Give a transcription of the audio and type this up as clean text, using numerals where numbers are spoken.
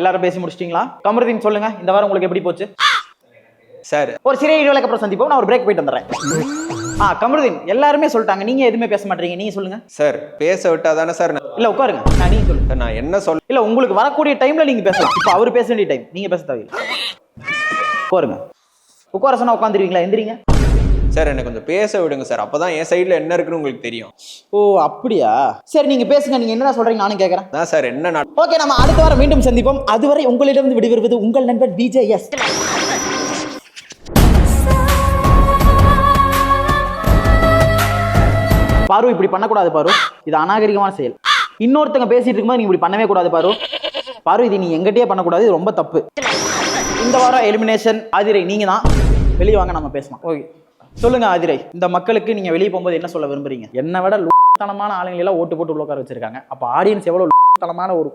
எல்லாரும் பேசி முடிச்சிட்டீங்களா? கமருதீன் சொல்லுங்க, இந்த வாரம் உங்களுக்கு எப்படி போச்சு? சார் ஒரு சிறிய இடைவேளைக்கு அப்புறம் சந்திப்போம். நான் ஒரு பிரேக் போயிட்டு வந்துடுறேன். கமருதீன் எல்லாருமே சொல்லிட்டாங்க, நீங்க எதுவுமே பேச மாட்டீங்க, நீங்க சொல்லுங்க. சார் பேச விட்டா தானே சார்? இல்ல உட்காருங்க, நீங்க சொல்லுங்க. சார் நான் என்ன சொல்ல? இல்ல உங்களுக்கு வரக்கூடிய டைம்ல நீங்க பேசலாம். இப்போ அவர் பேச வேண்டிய டைம், நீங்க பேச தேவையில்லை. உட்காருங்க. உட்கார சொன்னா உட்காந்துருவீங்களா? எந்திரிங்க. சார் எனக்கு கொஞ்சம் பேச விடுங்க சார், அப்பதான் என் சைடுல என்ன இருக்குன்னு உங்களுக்கு தெரியும். ஓ அப்படியா? சரி நீங்க பேசுங்க, நீங்க என்ன சொல்றீங்க நானும் கேட்கறேன். அதான் சார் என்ன ஓகே, நம்ம அடுத்த வாரம் மீண்டும் சந்திப்போம். அதுவரை உங்களிடம் விடைபெறுவது உங்கள் நண்பன் BJS. பாரு, இப்படி பண்ணக்கூடாது பாரு, இது அநாகரிகமான செயல். இன்னொருத்தங்க பேசிட்டு இருக்கும்போது நீங்க இப்படி பண்ணவே கூடாது பாரு. பாரு, இது நீ எங்கிட்டே பண்ணக்கூடாது, இது ரொம்ப தப்பு. இந்த வாரம் எலிமினேஷன் ஆதிரை நீங்க தான். வெளியே வாங்க, நம்ம பேசலாம். ஓகே சொல்லுங்க ஆதிரை, இந்த மக்களுக்கு நீங்க வெளியே போகும்போது என்ன சொல்ல விரும்புறீங்க? என்னை விட தனமான ஆளுங்களை எல்லாம் ஓட்டு போட்டு உள்ள உட்கார வச்சிருக்காங்க. அப்ப ஆடியன்ஸ் எவ்வளவு தனமான ஒரு